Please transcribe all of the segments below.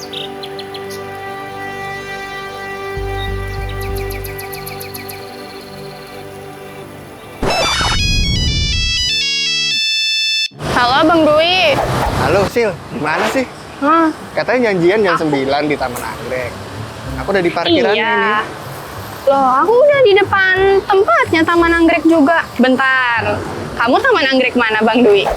Halo Bang Dwi. Halo Sil, gimana sih? Hah? Katanya janjian jam 9 di Taman Anggrek. Aku udah di parkiran Iya. ini. Loh, aku udah di depan tempatnya Taman Anggrek juga. Bentar, kamu Taman Anggrek mana Bang Dwi?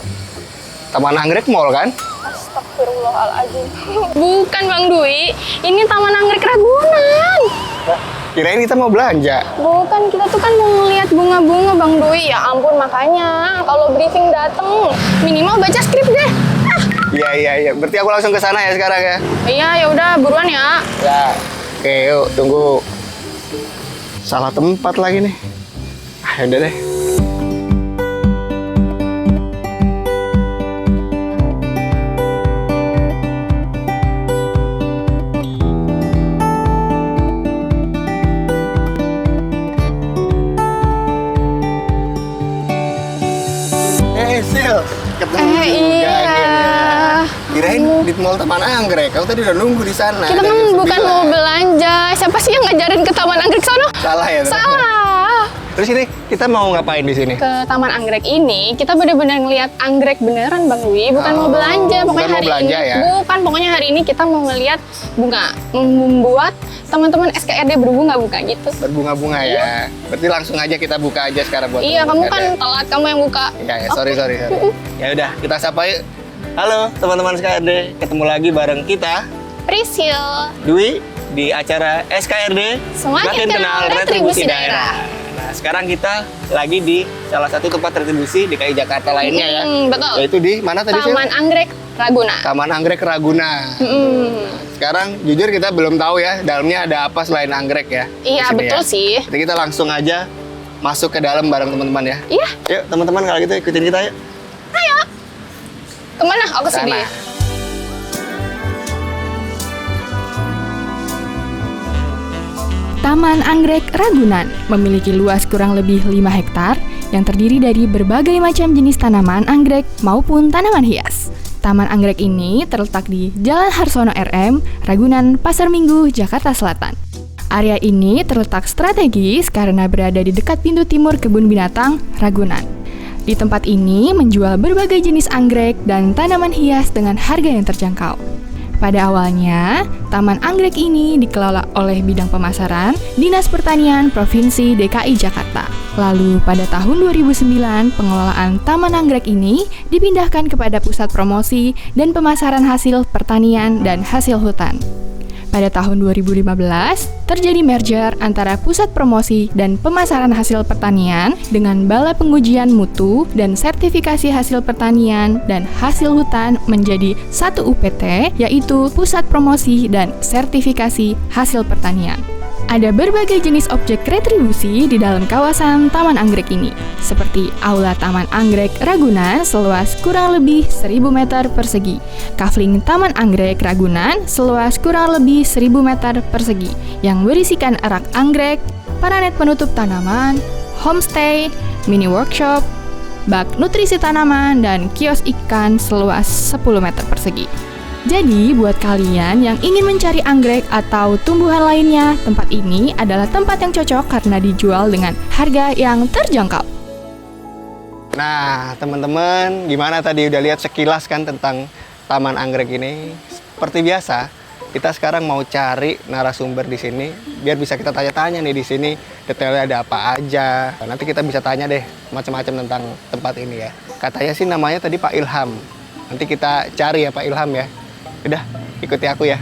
Taman Anggrek Mall kan? Astagfirullahaladzim. Bukan Bang Dwi, ini Taman Anggrek Ragunan. Kirain kita mau belanja. Bukan, kita tuh kan mau ngeliat bunga-bunga Bang Dwi. Ya ampun, makanya kalau briefing dateng minimal baca skrip deh. Iya. Berarti aku langsung ke sana ya sekarang ya? Iya, ya udah buruan ya. Ya. Oke, yuk tunggu. Salah tempat lagi nih. Udah deh. Sil, ketemu juga Iya. akhirnya. Kirain di Mall Taman Anggrek, kamu tadi udah nunggu di sana. Kita dari kan jam bukan 9. mau belanja. Siapa sih yang ngajarin ke Taman Anggrek sono? Salah ya? Salah. Terus ini kita mau ngapain di sini? Ke Taman Anggrek ini kita benar-benar ngelihat anggrek beneran Bang Dwi, bukan mau belanja. bukan Pokoknya mau hari belanja ini ya? bukan, pokoknya hari ini kita mau ngelihat bunga, membuat teman-teman SKRD berbunga-bunga gitu. Berbunga-bunga ya. Berarti langsung aja kita buka aja sekarang buat Iya, kamu teman-teman kan ya. telat, kamu yang buka. Ya, sorry. Ya udah, kita sapa yuk. Halo teman-teman SKRD, ketemu lagi bareng kita Prisil. Dwi di acara SKRD Semakin kenal retribusi daerah. Nah, sekarang kita lagi di salah satu tempat retribusi DKI Jakarta lainnya ya. Betul. Yaitu di mana tadi sih? Taman Anggrek Ragunan. Taman Anggrek Ragunan. Sekarang jujur kita belum tahu ya dalamnya ada apa selain anggrek ya. Iya, di sini betul ya. sih. Jadi kita langsung aja masuk ke dalam bareng teman-teman ya. Iya, Yuk teman-teman kalau gitu ikutin kita yuk. kemana? Oh, ke Sana. sini. Taman Anggrek Ragunan memiliki luas kurang lebih 5 hektar yang terdiri dari berbagai macam jenis tanaman anggrek maupun tanaman hias. Taman Anggrek ini terletak di Jalan Harsono RM, Ragunan, Pasar Minggu, Jakarta Selatan. Area ini terletak strategis karena berada di dekat pintu timur Kebun Binatang Ragunan. Di tempat ini menjual berbagai jenis anggrek dan tanaman hias dengan harga yang terjangkau. Pada awalnya, Taman Anggrek ini dikelola oleh Bidang Pemasaran Dinas Pertanian Provinsi DKI Jakarta. Lalu pada tahun 2009, pengelolaan Taman Anggrek ini dipindahkan kepada Pusat Promosi dan Pemasaran Hasil Pertanian dan Hasil Hutan. Pada tahun 2015, terjadi merger antara Pusat Promosi dan Pemasaran Hasil Pertanian dengan Balai Pengujian Mutu dan Sertifikasi Hasil Pertanian dan Hasil Hutan menjadi satu UPT, yaitu Pusat Promosi dan Sertifikasi Hasil Pertanian. Ada berbagai jenis objek retribusi di dalam kawasan Taman Anggrek ini, seperti Aula Taman Anggrek Ragunan seluas kurang lebih 1000 meter persegi, kafling Taman Anggrek Ragunan seluas kurang lebih 1000 meter persegi, yang berisikan rak anggrek, paranet penutup tanaman, homestay, mini workshop, bak nutrisi tanaman, dan kios ikan seluas 10 meter persegi. Jadi, buat kalian yang ingin mencari anggrek atau tumbuhan lainnya, tempat ini adalah tempat yang cocok karena dijual dengan harga yang terjangkau. Nah, teman-teman, gimana tadi udah lihat sekilas kan tentang Taman Anggrek ini? Seperti biasa, kita sekarang mau cari narasumber di sini biar bisa kita tanya-tanya nih di sini detailnya ada apa aja. Nanti kita bisa tanya deh macam-macam tentang tempat ini ya. Katanya sih namanya tadi Pak Ilham. Nanti kita cari ya Pak Ilham ya. Udah, ikuti aku ya.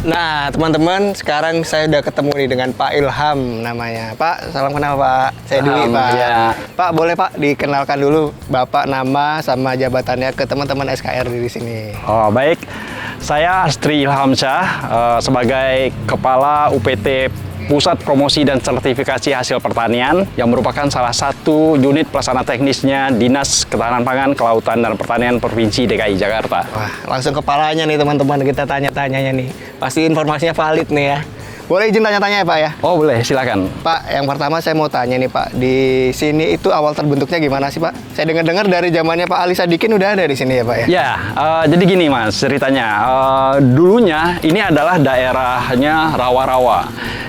Nah, teman-teman, sekarang saya udah ketemu nih dengan Pak Ilham namanya. Pak, salam kenal Pak. Saya Dwi, Pak. Ya. Pak, boleh Pak dikenalkan dulu Bapak nama sama jabatannya ke teman-teman SKRD di sini. Oh, baik. Saya Astri Ilhamsyah sebagai Kepala UPT Pusat Promosi dan Sertifikasi Hasil Pertanian yang merupakan salah satu unit pelaksana teknisnya Dinas Ketahanan Pangan, Kelautan, dan Pertanian Provinsi DKI Jakarta. Wah, langsung kepalanya nih teman-teman kita tanya-tanyanya nih. Pasti informasinya valid nih ya. Boleh izin tanya-tanya ya Pak ya? Oh boleh, silakan. Pak, yang pertama saya mau tanya nih Pak, di sini itu awal terbentuknya gimana sih Pak? Saya dengar-dengar dari zamannya Pak Ali Sadikin udah ada di sini ya Pak ya? Ya, jadi gini Mas ceritanya. Dulunya ini adalah daerahnya rawa-rawa.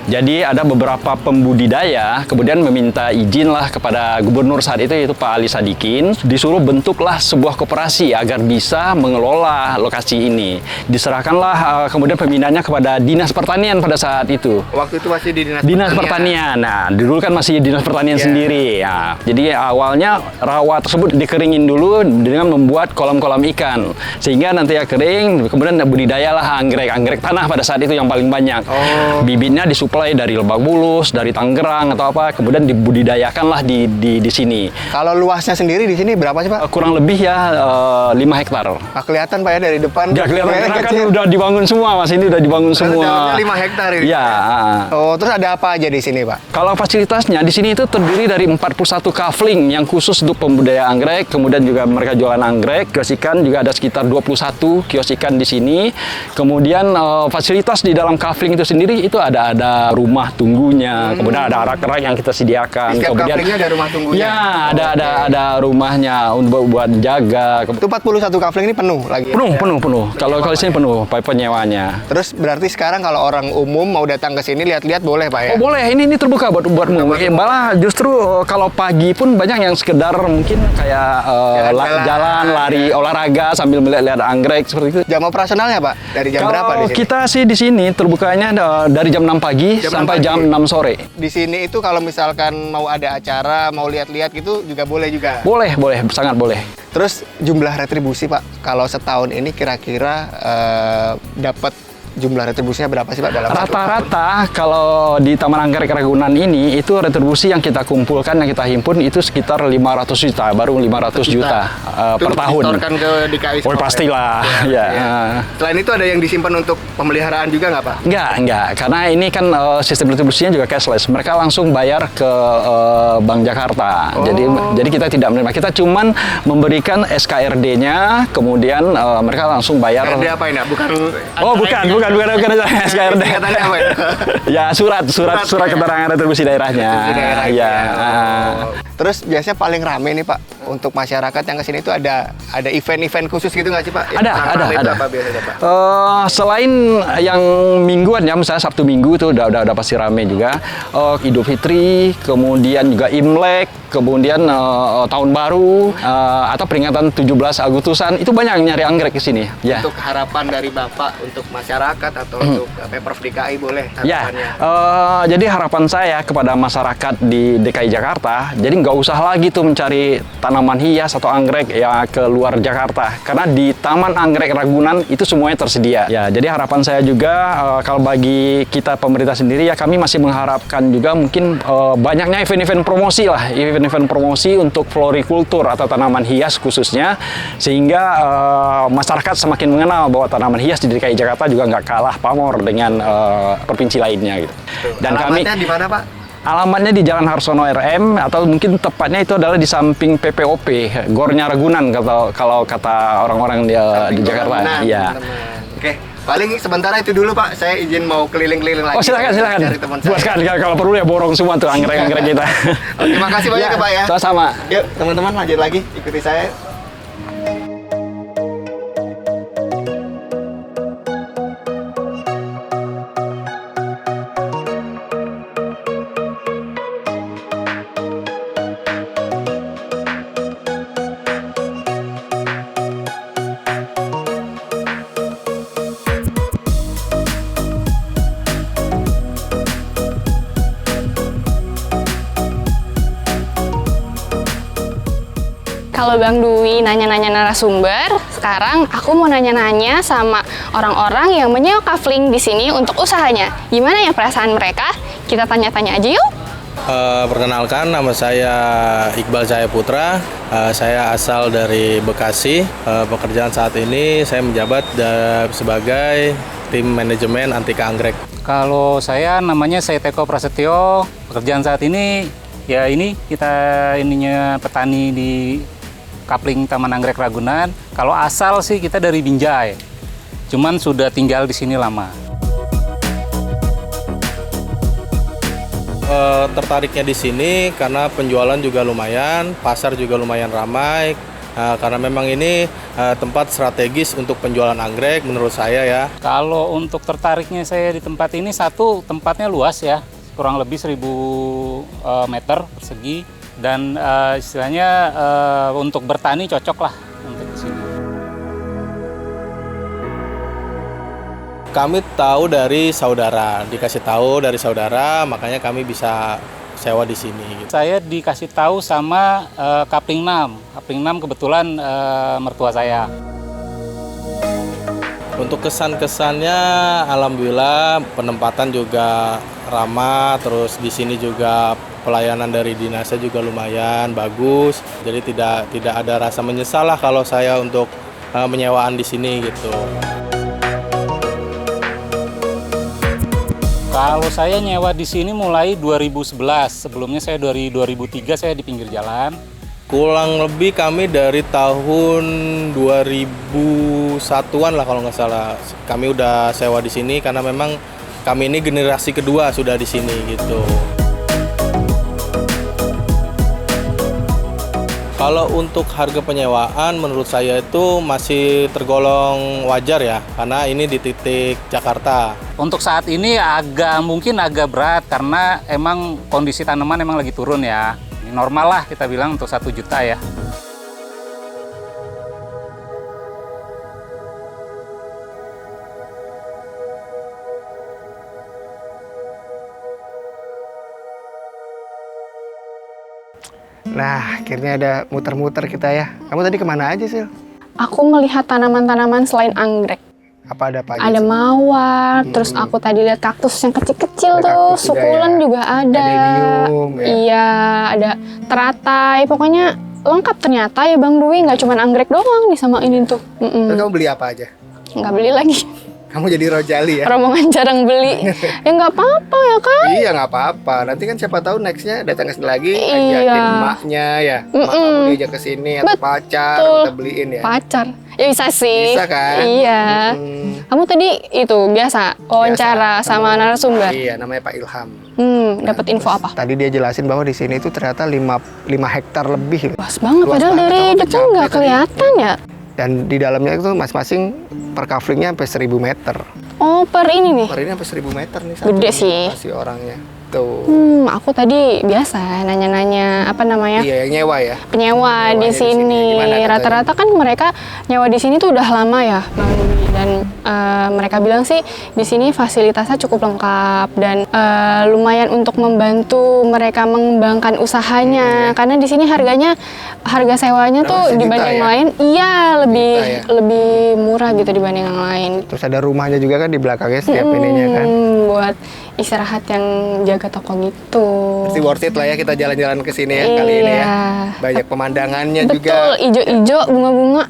Jadi ada beberapa pembudidaya kemudian meminta izin lah kepada gubernur saat itu yaitu Pak Ali Sadikin, disuruh bentuklah sebuah koperasi agar bisa mengelola lokasi ini. Diserahkanlah kemudian pembinaannya kepada Dinas Pertanian pada saat itu. Waktu itu masih di Dinas Pertanian. Nah, dulu kan masih Dinas Pertanian sendiri. Ya. Jadi awalnya rawa tersebut dikeringin dulu dengan membuat kolam-kolam ikan. Sehingga nanti ya kering, kemudian budidayalah anggrek tanah pada saat itu yang paling banyak. Bibitnya disuplai dari Lebak Bulus, dari Tangerang atau apa, kemudian dibudidayakanlah di sini. Kalau luasnya sendiri di sini berapa sih Pak? Kurang lebih ya 5 hektar. Nggak kelihatan Pak ya dari depan. Nggak kelihatan karena kan kecil. udah dibangun semua Mas, ini udah dibangun semua. Dalamnya 5 hektar ini. Iya. Oh, terus ada apa aja di sini Pak? Kalau fasilitasnya di sini itu terdiri dari 41 kafling yang khusus untuk pembudidaya anggrek, kemudian juga mereka jualan anggrek, kios ikan juga ada sekitar 21 kios ikan di sini. Kemudian fasilitas di dalam kafling itu sendiri itu ada rumah tunggunya, kemudian ada arak-arak yang kita sediakan. Di setiap Kemudian kaflingnya ada rumah tunggunya. Ya, ada rumahnya untuk buat jaga. Itu 41 kafling ini penuh lagi. Penuh. Kalau di sini penuh penyewanya. Terus berarti sekarang kalau orang umum mau datang ke sini lihat-lihat boleh Pak ya? Oh boleh, ini terbuka buatmu. Malah justru kalau pagi pun banyak yang sekedar mungkin kayak jalan, lari, olahraga sambil melihat anggrek seperti itu. Jam operasionalnya Pak? Dari jam berapa di Kalau sini? kita sih di sini terbukanya dari jam 6 pagi sampai 6 jam pagi. 6 sore. Di sini itu kalau misalkan mau ada acara, mau lihat-lihat gitu juga boleh juga? Boleh, sangat boleh. Terus jumlah retribusi Pak, kalau setahun ini kira-kira dapat jumlah retribusinya berapa sih Pak dalam satu tahun? Rata-rata kalau di Taman Anggrek Ragunan ini itu retribusi yang kita kumpulkan, yang kita himpun itu sekitar 500 juta, baru 500 juta per tahun. Disetorkan ke DKI? Oh pastilah, ya. Selain itu ada yang disimpan untuk pemeliharaan juga nggak Pak? Enggak, karena ini kan sistem retribusinya juga cashless. Mereka langsung bayar ke Bank Jakarta. Jadi kita tidak menerima. Kita cuman memberikan SKRD-nya, kemudian mereka langsung bayar. SKRD apa ini? Bukan SKRD. Katanya apa ya? Ya surat keterangan retribusi daerahnya. Ya. Terus biasanya paling rame nih Pak untuk masyarakat yang kesini itu ada event-event khusus gitu nggak sih Pak? Yang paling rame itu Ada. Apa biasanya Pak? Selain yang mingguan ya, misalnya Sabtu Minggu itu udah pasti rame juga. Idul Fitri, kemudian juga Imlek, kemudian Tahun Baru atau peringatan 17 Agustusan itu banyak yang nyari anggrek ke sini. Ya. Untuk harapan dari Bapak untuk masyarakat atau untuk Pemprov DKI boleh harapannya? Ya, jadi harapan saya kepada masyarakat di DKI Jakarta, jadi nggak usah lagi tuh mencari tanaman hias atau anggrek ya ke luar Jakarta, karena di Taman Anggrek Ragunan itu semuanya tersedia. Ya, jadi harapan saya juga kalau bagi kita pemerintah sendiri ya kami masih mengharapkan juga mungkin banyaknya event-event promosi lah, event-event promosi untuk florikultur atau tanaman hias khususnya, sehingga masyarakat semakin mengenal bahwa tanaman hias di DKI Jakarta juga nggak kalah pamor dengan provinsi lainnya gitu. Dan alamatnya di mana Pak? Alamatnya di Jalan Harsono RM atau mungkin tepatnya itu adalah di samping PPOP Gornya Ragunan kalau kata orang-orang di Jakarta. Iya. Oke, paling sementara itu dulu Pak. Saya izin mau keliling-keliling lagi. Oh silakan. Cari teman saya. Buatkan kalau perlu ya borong semua tuh anggrek-anggrek kita. Terima kasih banyak ya Pak ya. Sama-sama. Yuk teman-teman lanjut lagi, ikuti saya. Kalau Bang Dwi nanya-nanya narasumber, sekarang aku mau nanya-nanya sama orang-orang yang menyewa kafling di sini untuk usahanya. Gimana ya perasaan mereka? Kita tanya-tanya aja yuk. Perkenalkan, nama saya Iqbal Cahaya Putra. Saya asal dari Bekasi. Pekerjaan saat ini saya menjabat sebagai tim manajemen Antika Anggrek. Kalau saya namanya Teko Prasetyo. Pekerjaan saat ini ya ini kita petani di Kapling Taman Anggrek Ragunan. Kalau asal sih kita dari Binjai. Cuman sudah tinggal di sini lama. tertariknya di sini karena penjualan juga lumayan, pasar juga lumayan ramai. Karena memang ini tempat strategis untuk penjualan anggrek menurut saya ya. Kalau untuk tertariknya saya di tempat ini, satu, tempatnya luas ya, kurang lebih 1000 meter persegi, dan istilahnya untuk bertani cocok lah untuk di sini. Kami tahu dari saudara, dikasih tahu dari saudara, makanya kami bisa sewa di sini. Saya dikasih tahu sama Kapling 6. Kapling 6 kebetulan mertua saya. Untuk kesan-kesannya, alhamdulillah penempatan juga ramah, terus di sini juga pelayanan dari dinasnya juga lumayan bagus. Jadi tidak ada rasa menyesal lah kalau saya untuk menyewaan di sini gitu. Kalau saya nyewa di sini mulai 2011. Sebelumnya saya dari 2003 saya di pinggir jalan. Kurang lebih kami dari tahun 2001-an lah kalau nggak salah. Kami udah sewa di sini karena memang kami ini generasi kedua sudah di sini gitu. Kalau untuk harga penyewaan menurut saya itu masih tergolong wajar ya, karena ini di titik Jakarta. Untuk saat ini mungkin agak berat karena emang kondisi tanaman emang lagi turun ya. Normal lah kita bilang untuk 1 juta ya. Nah, akhirnya ada muter-muter kita ya. Kamu tadi kemana aja, Sil? Aku melihat tanaman-tanaman selain anggrek. Apa ada apa aja? Ada mawar, terus aku tadi lihat kaktus yang kecil-kecil Ada tuh, kaktus juga sukulen ya. juga ada. Adenium ya. Iya, ada teratai, pokoknya lengkap ternyata ya Bang Dwi, nggak cuma anggrek doang nih sama ini tuh. Terus kamu beli apa aja? Nggak beli lagi, Kamu jadi rojali ya? rombongan jarang beli. Ya nggak apa-apa ya kan? Iya, nggak apa-apa. Nanti kan siapa tahu nextnya datang ke sini lagi, Iya. ajakin emaknya ya. Emak kamu diajak ke sini atau pacar, kita beliin ya. Pacar, ya bisa sih. Bisa kan? Iya. Kamu tadi itu biasa wawancara Biasa, sama narasumber. Iya, namanya Pak Ilham. Dapat info apa? Tadi dia jelasin bahwa di sini itu ternyata 5 hektar lebih. Luas banget, Luas padahal banget. dari Kamu depan capek nggak tadi. kelihatan ya. Dan di dalamnya itu masing-masing per kaflingnya sampai 1000 meter. Oh, per ini nih. Per ini sampai 1000 meter nih. Gede sih. Masih orangnya. Tuh. Aku tadi biasa nanya-nanya apa namanya? Iya, yang nyewa ya. Penyewa Nyewanya di di sini. sini. Gimana katanya? Rata-rata kan mereka nyewa di sini tuh udah lama ya, Bang Dwi. Dan mereka bilang sih di sini fasilitasnya cukup lengkap dan lumayan untuk membantu mereka mengembangkan usahanya. Karena di sini harga sewanya Berapa tuh sih, dibanding juta yang ya? lain, iya ya? lebih murah gitu dibanding yang lain. Terus ada rumahnya juga kan di belakangnya setiap ininya kan. Buat istirahat yang jaga toko gitu. Pasti worth it lah ya kita jalan-jalan ke sini ya kali ini ya. Iya. Banyak pemandangannya juga. Betul, ijo-ijo, bunga-bunga.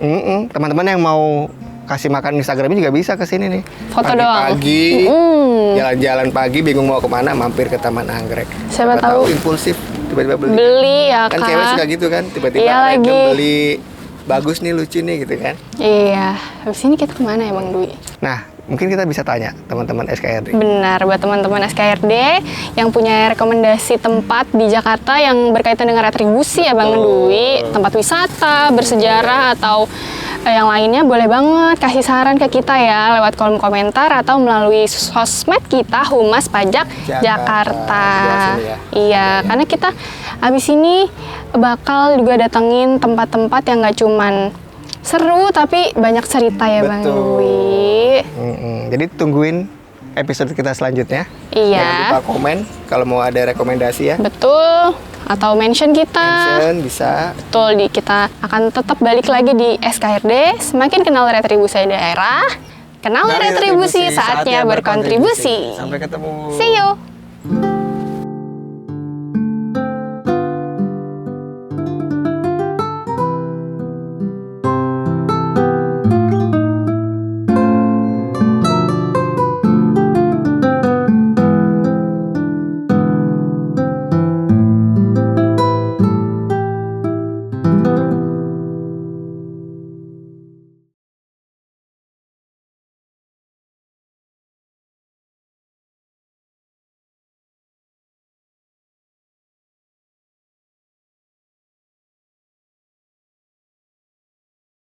Teman-teman yang mau kasih makan Instagramnya juga bisa ke sini nih. Foto doang. Pagi, jalan-jalan pagi bingung mau kemana, mampir ke Taman Anggrek. Siapa tahu impulsif tiba-tiba beli. Beli ya Kan kan. cewek suka gitu kan, tiba-tiba Iya random lagi. beli. Bagus nih, lucu nih gitu kan. Iya, habis ini kita kemana ya Bang Dwi? Nah, mungkin kita bisa tanya teman-teman SKRD. Benar, buat teman-teman SKRD yang punya rekomendasi tempat di Jakarta yang berkaitan dengan retribusi ya Bang Dwi, tempat wisata, bersejarah atau yang lainnya boleh banget kasih saran ke kita ya lewat kolom komentar atau melalui sosmed kita Humas Pajak Jakarta. Sebelah sini ya. Iya, karena kita abis ini bakal juga datengin tempat-tempat yang nggak cuman seru tapi banyak cerita ya Bang Betul. Dwi. Jadi tungguin episode kita selanjutnya. Iya. Jangan lupa komen kalau mau ada rekomendasi ya. Betul. Atau mention kita. Mention bisa. Betul, kita akan tetap balik lagi di SKRD. Semakin kenal retribusi daerah, kenal Dari retribusi, saatnya berkontribusi. Sampai ketemu. See you.